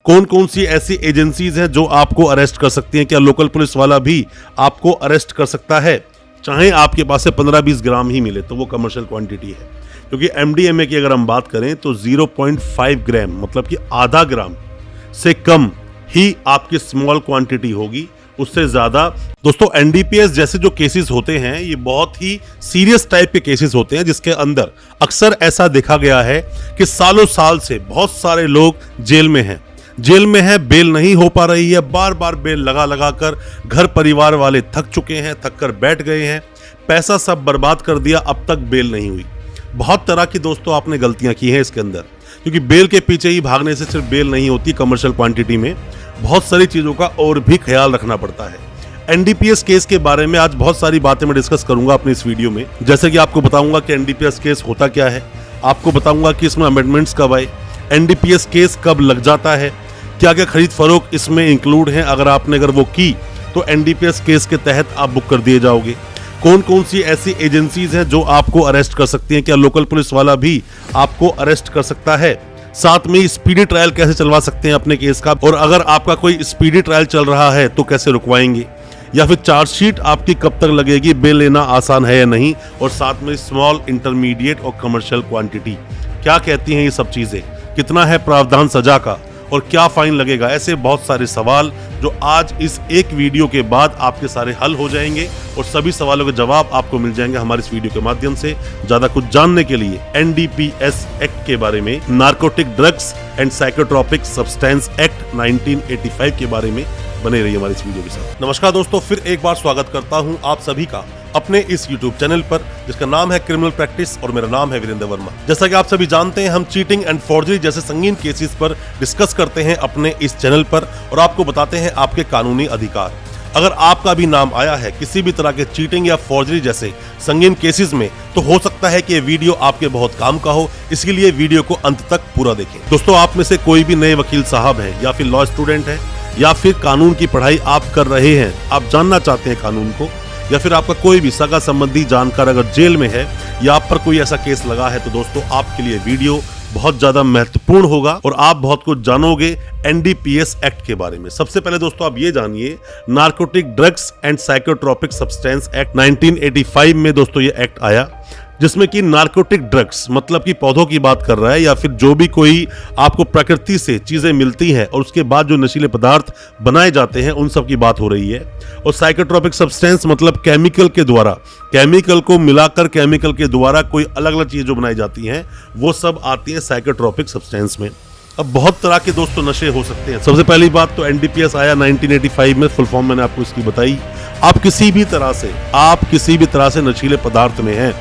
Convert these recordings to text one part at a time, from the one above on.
कौन कौन सी ऐसी एजेंसीज हैं जो आपको अरेस्ट कर सकती हैं? क्या लोकल पुलिस वाला भी आपको अरेस्ट कर सकता है? चाहे आपके पास से 15-20 ग्राम ही मिले तो वो कमर्शियल क्वांटिटी है। क्योंकि MDMA की अगर हम बात करें तो 0.5 ग्राम मतलब कि आधा ग्राम से कम ही आपकी स्मॉल क्वांटिटी होगी। उससे ज़्यादा दोस्तों NDPS जैसे जो केसेस होते हैं ये बहुत ही सीरियस टाइप के केसेस होते हैं, जिसके अंदर अक्सर ऐसा देखा गया है कि सालों साल से बहुत सारे लोग जेल में हैं, बेल नहीं हो पा रही है, बार बार बेल लगा कर घर परिवार वाले थक चुके हैं, थक कर बैठ गए हैं, पैसा सब बर्बाद कर दिया, अब तक बेल नहीं हुई। बहुत तरह की दोस्तों आपने गलतियां की हैं इसके अंदर, क्योंकि बेल के पीछे ही भागने से सिर्फ बेल नहीं होती। कमर्शियल क्वांटिटी में बहुत सारी चीज़ों का और भी ख्याल रखना पड़ता है। NDPS केस के बारे में आज बहुत सारी बातें मैं डिस्कस करूंगा अपनी इस वीडियो में। जैसे कि आपको बताऊंगा कि NDPS केस होता क्या है, आपको बताऊंगा कि इसमें अमेंडमेंट्स कब आए, NDPS केस कब लग जाता है, क्या क्या खरीद फरोख्त इसमें इंक्लूड है, अगर वो की तो NDPS केस के तहत आप बुक कर दिए जाओगे। कौन कौन सी ऐसी एजेंसीज हैं जो आपको अरेस्ट कर सकती हैं? क्या लोकल पुलिस वाला भी आपको अरेस्ट कर सकता है? साथ में स्पीडी ट्रायल कैसे चलवा सकते हैं अपने केस का, और अगर आपका कोई स्पीडी ट्रायल चल रहा है तो कैसे रुकवाएंगे, या फिर चार्जशीट आपकी कब तक लगेगी, बेल लेना आसान है या नहीं, और साथ में स्मॉल, इंटरमीडिएट और कमर्शियल क्वांटिटी क्या कहती हैं ये सब चीजें, कितना है प्रावधान सजा का और क्या फाइन लगेगा। ऐसे बहुत सारे सवाल जो आज इस एक वीडियो के बाद आपके सारे हल हो जाएंगे और सभी सवालों के जवाब आपको मिल जाएंगे हमारे इस वीडियो के माध्यम से। ज्यादा कुछ जानने के लिए NDPS एक्ट के बारे में, narcotic drugs and psychotropic substance act 1985 के बारे में बने रहिए हमारे इस वीडियो के साथ। नमस्कार दोस्तों, फिर एक बार स्वागत करता हूं आप सभी का अपने इस YouTube चैनल पर जिसका नाम है क्रिमिनल प्रैक्टिस, और मेरा नाम है वीरेंद्र वर्मा। जैसा कि आप सभी जानते हैं, हम चीटिंग एंड फॉर्जरी जैसे संगीन केसेस पर डिस्कस करते हैं अपने इस चैनल पर और आपको बताते हैं आपके कानूनी अधिकार। अगर आपका भी नाम आया है किसी भी तरह के चीटिंग या फॉर्जरी जैसे संगीन केसेस में, तो हो सकता है कि ये वीडियो आपके बहुत काम का हो, इसलिए वीडियो को अंत तक पूरा देखें। दोस्तों, आप में से कोई भी नए वकील साहब हैं या फिर लॉ स्टूडेंट हैं या फिर कानून की पढ़ाई आप कर रहे हैं, आप जानना चाहते हैं कानून को, या फिर आपका कोई भी सगा संबंधी जानकार अगर जेल में है या आप पर कोई ऐसा केस लगा है, तो दोस्तों आपके लिए वीडियो बहुत ज्यादा महत्वपूर्ण होगा और आप बहुत कुछ जानोगे NDPS एक्ट के बारे में। सबसे पहले दोस्तों आप ये जानिए, narcotic drugs and psychotropic substance act 1985 में दोस्तों ये एक्ट आया, जिसमें कि नार्कोटिक ड्रग्स मतलब कि पौधों की बात कर रहा है, या फिर जो भी कोई आपको प्रकृति से चीजें मिलती हैं और उसके बाद जो नशीले पदार्थ बनाए जाते हैं उन सब की बात हो रही है। और साइकोट्रोपिक सब्सटेंस मतलब केमिकल के द्वारा, केमिकल को मिलाकर केमिकल के द्वारा कोई अलग अलग चीज जो बनाई जाती हैं वो सब आती है साइकोट्रोपिक सब्सटेंस में। अब बहुत तरह के दोस्तों नशे हो सकते हैं। सबसे पहली बात तो NDPS आया 1985 में, फुल फॉर्म मैंने आपको इसकी बताई। आप किसी भी तरह से नशीले पदार्थ में हैं,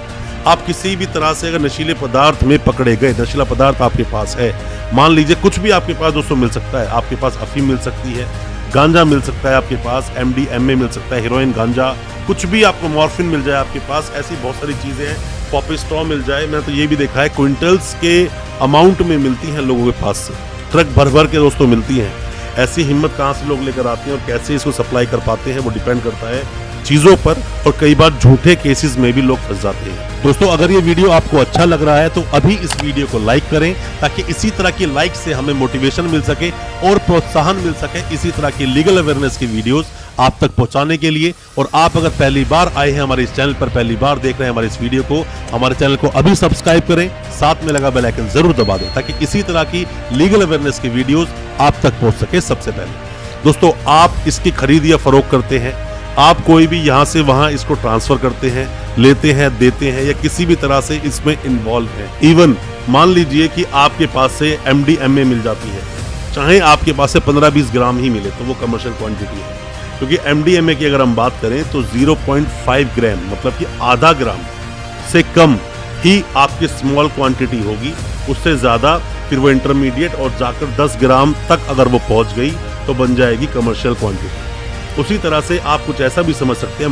आप किसी भी तरह से अगर नशीले पदार्थ में पकड़े गए, नशीला पदार्थ आपके पास है, मान लीजिए कुछ भी आपके पास दोस्तों मिल सकता है, आपके पास अफीम मिल सकती है, गांजा मिल सकता है आपके पास, MDMA मिल सकता है, हेरोइन, गांजा, कुछ भी आपको, मॉर्फिन मिल जाए आपके पास, ऐसी बहुत सारी चीजें हैं, पॉपी स्ट्रॉ मिल जाए। मैंने तो ये भी देखा है क्विंटल्स के अमाउंट में मिलती हैं लोगों के पास से, ट्रक भर भर के दोस्तों मिलती हैं। ऐसी हिम्मत कहाँ से लोग लेकर आते हैं और कैसे इसको सप्लाई कर पाते हैं वो डिपेंड करता है चीजों पर, और कई बार झूठे केसेस में भी लोग फंस जाते हैं। दोस्तों, अगर ये वीडियो आपको अच्छा लग रहा है तो अभी इस वीडियो को लाइक करें, ताकि इसी तरह की लाइक से हमें मोटिवेशन मिल सके और प्रोत्साहन मिल सके इसी तरह की लीगल अवेयरनेस की वीडियोस आप तक पहुंचाने के लिए। और आप अगर पहली बार आए हैं हमारे इस चैनल पर, पहली बार देख रहे हैं हमारे इस वीडियो को, हमारे चैनल को अभी सब्सक्राइब करें, साथ में लगा बेल आइकन जरूर दबा दें, ताकि इसी तरह की लीगल अवेयरनेस की वीडियोस आप तक पहुंच सके सबसे पहले। दोस्तों, आप इसकी खरीद या फरोख्त करते हैं, आप कोई भी यहाँ से वहाँ इसको ट्रांसफर करते हैं, लेते हैं, देते हैं, या किसी भी तरह से इसमें इन्वॉल्व हैं। इवन मान लीजिए कि आपके पास से MDMA मिल जाती है, चाहे आपके पास से 15-20 ग्राम ही मिले तो वो कमर्शियल क्वांटिटी है। क्योंकि MDMA की अगर हम बात करें तो 0.5 ग्राम मतलब कि आधा ग्राम से कम ही आपकी स्मॉल क्वांटिटी होगी। उससे ज्यादा फिर वो इंटरमीडिएट और जाकर 10 ग्राम तक अगर वो पहुंच गई तो बन जाएगी कमर्शियल क्वांटिटी। उसी तरह से आप कुछ ऐसा भी समझ सकते हैं,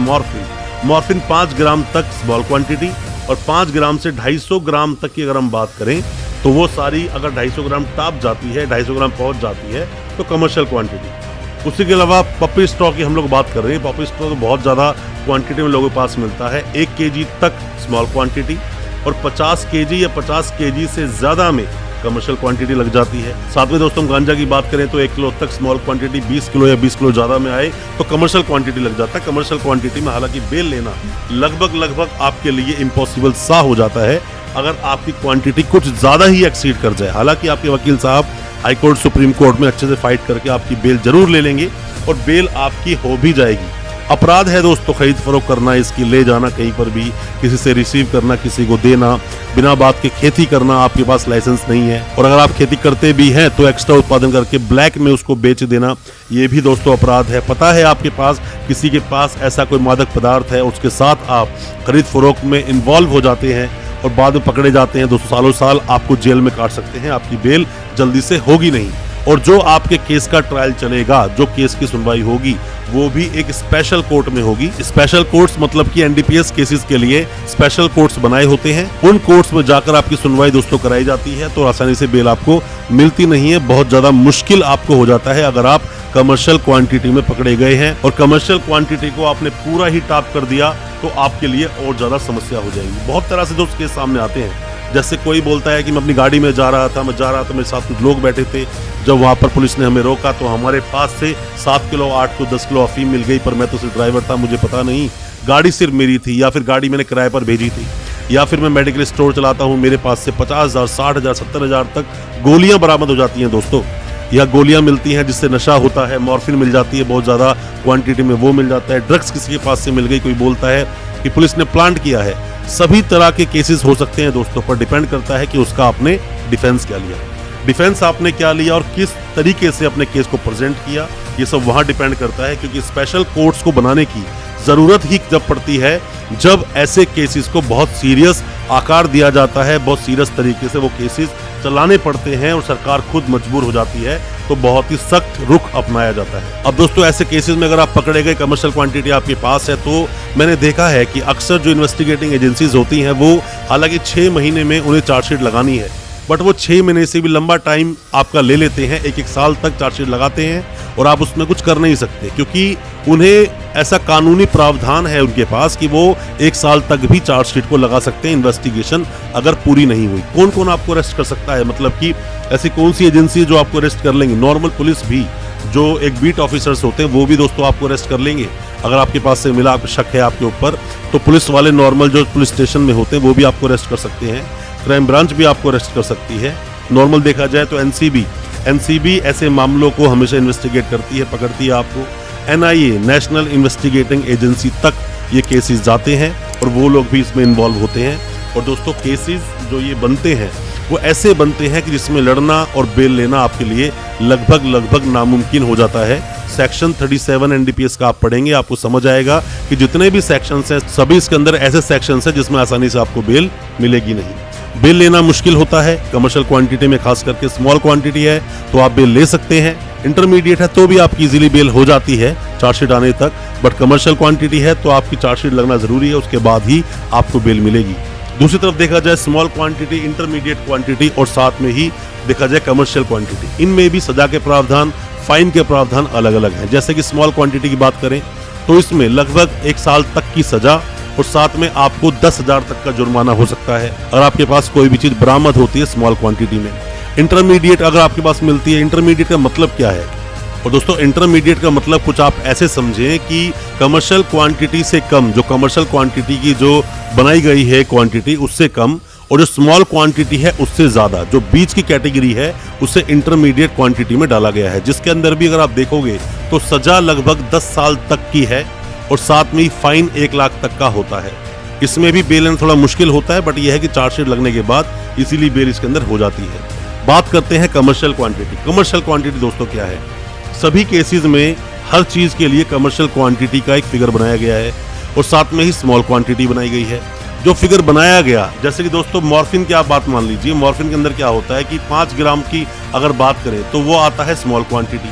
मॉर्फिन 5 ग्राम तक स्मॉल क्वांटिटी, और 5 ग्राम से 250 ग्राम तक की अगर हम बात करें तो वो सारी अगर 250 ग्राम टॉप जाती है, 250 ग्राम पहुंच जाती है तो कमर्शियल क्वांटिटी। उसी के अलावा पॉपी स्ट्रॉ की हम लोग बात कर रहे हैं। पॉपी स्ट्रॉ तो बहुत ज़्यादा क्वांटिटी में लोगों के पास मिलता है, 1 kg तक स्मॉल क्वांटिटी, और 50 kg या 50 kg से ज़्यादा में कमर्शियल क्वांटिटी लग जाती है। साथ में दोस्तों गांजा की बात करें तो 1 किलो तक स्मॉल क्वांटिटी, 20 किलो या 20 किलो ज्यादा में आए तो कमर्शियल क्वांटिटी लग जाता है। कमर्शियल क्वांटिटी में हालांकि बेल लेना लगभग आपके लिए इम्पॉसिबल सा हो जाता है अगर आपकी क्वांटिटी कुछ ज्यादा ही एक्सीड कर जाए। हालांकि आपके वकील साहब हाई कोर्ट, सुप्रीम कोर्ट में अच्छे से फाइट करके आपकी बेल जरूर ले लेंगे और बेल आपकी हो भी जाएगी। अपराध है दोस्तों खरीद फरोख्त करना, इसकी ले जाना कहीं पर भी, किसी से रिसीव करना, किसी को देना, बिना बात के खेती करना, आपके पास लाइसेंस नहीं है और अगर आप खेती करते भी हैं तो एक्स्ट्रा उत्पादन करके ब्लैक में उसको बेच देना, ये भी दोस्तों अपराध है। पता है आपके पास किसी के पास ऐसा कोई मादक पदार्थ है, उसके साथ आप खरीद फरोख्त में इन्वॉल्व हो जाते हैं और बाद में पकड़े जाते हैं, दोस्तों सालों साल आपको जेल में काट सकते हैं, आपकी बेल जल्दी से होगी नहीं। और जो आपके केस का ट्रायल चलेगा, जो केस की सुनवाई होगी, वो भी एक स्पेशल कोर्ट में होगी। स्पेशल कोर्ट्स मतलब कि एनडीपीएस केसेस के लिए स्पेशल कोर्ट्स बनाए होते हैं। उन कोर्ट्स में जाकर आपकी सुनवाई दोस्तों कराई जाती है तो आसानी से बेल आपको मिलती नहीं है। बहुत ज्यादा मुश्किल आपको हो जाता है अगर आप कमर्शियल क्वांटिटी में पकड़े गए हैं और कमर्शियल क्वांटिटी को आपने पूरा ही टॉप कर दिया तो आपके लिए और ज्यादा समस्या हो जाएगी। बहुत तरह से दोस्त केस सामने आते हैं, जैसे कोई बोलता है कि मैं अपनी गाड़ी में जा रहा था मेरे साथ कुछ लोग बैठे थे, जब वहां पर पुलिस ने हमें रोका तो हमारे पास से 7 किलो 8 किलो 10 किलो अफीम मिल गई, पर मैं तो सिर्फ ड्राइवर था, मुझे पता नहीं, गाड़ी सिर्फ मेरी थी, या फिर गाड़ी मैंने किराए पर भेजी थी, या फिर मैं मेडिकल स्टोर चलाता हूँ, मेरे पास से 50,000 60,000 70,000 तक गोलियां बरामद हो जाती हैं दोस्तों। यह गोलियां मिलती हैं जिससे नशा होता है, मॉर्फिन मिल जाती है बहुत ज्यादा क्वांटिटी में, वो मिल जाता है। ड्रग्स किसी के पास से मिल गई, कोई बोलता है कि पुलिस ने प्लांट किया है। सभी तरह के केसेस हो सकते हैं दोस्तों, पर डिपेंड करता है कि उसका आपने डिफेंस क्या लिया, डिफेंस आपने क्या लिया और किस तरीके से अपने केस को प्रेजेंट किया, ये सब वहां डिपेंड करता है। क्योंकि स्पेशल कोर्ट्स को बनाने की जरूरत ही जब पड़ती है जब ऐसे केसेस को बहुत सीरियस आकार दिया जाता है, बहुत सीरियस तरीके से वो केसेस चलाने पड़ते हैं और सरकार खुद मजबूर हो जाती है तो बहुत ही सख्त रुख अपनाया जाता है। अब दोस्तों ऐसे केसेस में अगर आप पकड़े गए, कमर्शियल क्वांटिटी आपके पास है, तो मैंने देखा है कि अक्सर जो इन्वेस्टिगेटिंग एजेंसीज होती हैं वो हालांकि 6 महीने में उन्हें चार्जशीट लगानी है, बट वो 6 महीने से भी लंबा टाइम आपका ले लेते हैं, 1-1 साल तक चार्जशीट लगाते हैं और आप उसमें कुछ कर नहीं सकते क्योंकि उन्हें ऐसा कानूनी प्रावधान है उनके पास कि वो 1 साल तक भी चार्जशीट को लगा सकते हैं इन्वेस्टिगेशन अगर पूरी नहीं हुई। कौन कौन आपको अरेस्ट कर सकता है, मतलब कि ऐसी कौन सी एजेंसी जो आपको अरेस्ट कर लेंगे? नॉर्मल पुलिस भी, जो एक बीट ऑफिसर्स होते हैं वो भी दोस्तों आपको अरेस्ट कर लेंगे अगर आपके पास से मिला, आपको शक है आपके ऊपर, तो पुलिस वाले नॉर्मल जो पुलिस स्टेशन में होते हैं वो भी आपको अरेस्ट कर सकते हैं। क्राइम ब्रांच भी आपको अरेस्ट कर सकती है। नॉर्मल देखा जाए तो एनसीबी ऐसे मामलों को हमेशा इन्वेस्टिगेट करती है, पकड़ती है आपको। एनआईए, नेशनल इन्वेस्टिगेटिंग एजेंसी तक ये केसेस जाते हैं और वो लोग भी इसमें इन्वॉल्व होते हैं। और दोस्तों केसेस जो ये बनते हैं वो ऐसे बनते हैं कि जिसमें लड़ना और बेल लेना आपके लिए लगभग नामुमकिन हो जाता है। सेक्शन 37 एनडीपीएस का आप पढ़ेंगे, आपको समझ आएगा कि जितने भी सेक्शंस हैं सभी इसके अंदर ऐसे सेक्शंस हैं जिसमें आसानी से आपको बेल मिलेगी नहीं। बेल लेना मुश्किल होता है कमर्शियल क्वांटिटी में, खास करके स्मॉल क्वांटिटी है तो आप बेल ले सकते हैं, इंटरमीडिएट है तो भी आपकी इजीली बेल हो जाती है चार्जशीट आने तक, बट कमर्शियल क्वांटिटी है तो आपकी चार्जशीट लगना जरूरी है, उसके बाद ही आपको बेल मिलेगी। दूसरी तरफ देखा जाए स्मॉल क्वांटिटी, इंटरमीडिएट क्वांटिटी और साथ में ही देखा जाए कमर्शियल क्वांटिटी, इनमें भी सजा के प्रावधान, फाइन के प्रावधान अलग अलग हैं। जैसे कि स्मॉल क्वांटिटी की बात करें तो इसमें लगभग 1 साल तक की सजा और साथ में आपको 10,000 तक का जुर्माना हो सकता है अगर आपके पास कोई भी चीज बरामद होती है स्मॉल क्वांटिटी में। इंटरमीडिएट अगर आपके पास मिलती है, इंटरमीडिएट का मतलब क्या है? और दोस्तों इंटरमीडिएट का मतलब कुछ आप ऐसे समझें कि कमर्शियल क्वांटिटी से कम, जो कमर्शियल क्वांटिटी की जो बनाई गई है क्वांटिटी उससे कम, और जो स्मॉल क्वांटिटी है उससे ज्यादा, जो बीच की कैटेगरी है उसे इंटरमीडिएट क्वांटिटी में डाला गया है, जिसके अंदर भी अगर आप देखोगे तो सजा लगभग 10 साल तक की है और साथ में ही फाइन 1 लाख तक का होता है। इसमें भी बेल लेना थोड़ा मुश्किल होता है, बट यह है कि चार्जशीट लगने के बाद इसीलिए बेल इसके अंदर हो जाती है। बात करते हैं कमर्शियल क्वांटिटी। कमर्शियल क्वांटिटी दोस्तों क्या है? सभी केसेस में हर चीज के लिए कमर्शियल क्वांटिटी का एक फिगर बनाया गया है और साथ में ही स्मॉल क्वांटिटी बनाई गई है। जो फिगर बनाया गया, जैसे कि दोस्तों मॉर्फिन की आप बात मान लीजिए, मॉर्फिन के अंदर क्या होता है कि 5 ग्राम की अगर बात करें तो वो आता है स्मॉल क्वांटिटी।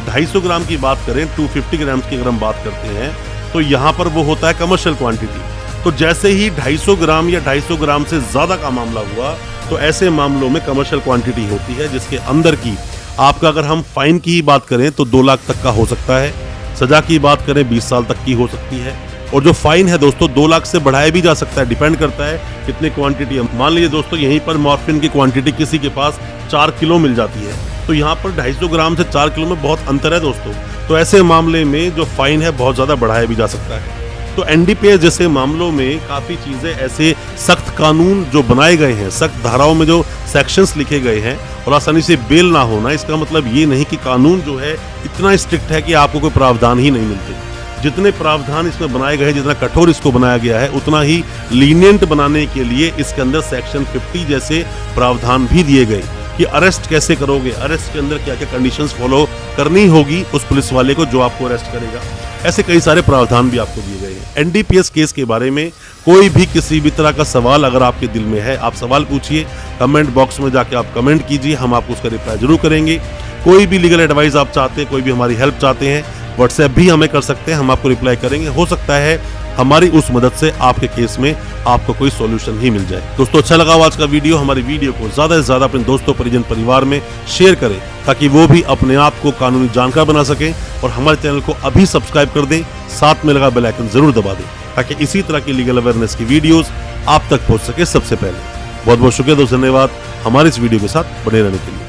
250 ग्राम की बात करें, 250 ग्राम की अगर हम बात करते हैं तो यहाँ पर वो होता है कमर्शियल क्वांटिटी। तो जैसे ही 250 ग्राम या 250 ग्राम से ज्यादा का मामला हुआ तो ऐसे मामलों में कमर्शियल क्वांटिटी होती है, जिसके अंदर की आपका अगर हम फाइन की ही बात करें तो 2 लाख तक का हो सकता है, सजा की बात करें 20 साल तक की हो सकती है, और जो फाइन है दोस्तों 2 लाख से बढ़ाया भी जा सकता है, डिपेंड करता है कितनी क्वांटिटी है। मान लीजिए दोस्तों यहीं पर मॉर्फिन की क्वांटिटी किसी के पास 4 किलो मिल जाती है, तो यहाँ पर 250 ग्राम से 4 किलो में बहुत अंतर है दोस्तों। तो ऐसे मामले में जो फाइन है बहुत ज़्यादा बढ़ाया भी जा सकता है। तो एनडीपीएस जैसे मामलों में काफ़ी चीज़ें ऐसे सख्त कानून जो बनाए गए हैं, सख्त धाराओं में जो सेक्शंस लिखे गए हैं और आसानी से बेल ना होना, इसका मतलब ये नहीं कि कानून जो है इतना स्ट्रिक्ट है कि आपको कोई प्रावधान ही नहीं मिलते। जितने प्रावधान इसमें बनाए गए हैं, जितना कठोर इसको बनाया गया है, उतना ही लीनियंट बनाने के लिए इसके अंदर सेक्शन 50 जैसे प्रावधान भी दिए गए कि अरेस्ट कैसे करोगे, अरेस्ट के अंदर क्या क्या कंडीशंस फॉलो करनी होगी उस पुलिस वाले को जो आपको अरेस्ट करेगा। ऐसे कई सारे प्रावधान भी आपको दिए गए हैं। एनडीपीएस केस के बारे में कोई भी किसी भी तरह का सवाल अगर आपके दिल में है, आप सवाल पूछिए, कमेंट बॉक्स में जाके आप कमेंट कीजिए, हम आपको उसका रिप्लाई जरूर करेंगे। कोई भी लीगल एडवाइस आप चाहते हैं, कोई भी हमारी हेल्प चाहते हैं, व्हाट्सएप भी हमें कर सकते हैं, हम आपको रिप्लाई करेंगे। हो सकता है हमारी उस मदद से आपके केस में आपको कोई सॉल्यूशन ही मिल जाए। दोस्तों अच्छा लगा आज का वीडियो, हमारी वीडियो को ज्यादा से ज्यादा अपने दोस्तों, परिजन, परिवार में शेयर करें ताकि वो भी अपने आप को कानूनी जानकार बना सकें, और हमारे चैनल को अभी सब्सक्राइब कर दें, साथ में लगा बेल आइकन जरूर दबा दें ताकि इसी तरह की लीगल अवेयरनेस की वीडियोस आप तक पहुंच सके सबसे पहले। बहुत बहुत शुक्रिया दोस्तों, धन्यवाद हमारे इस वीडियो के साथ बने रहने के लिए।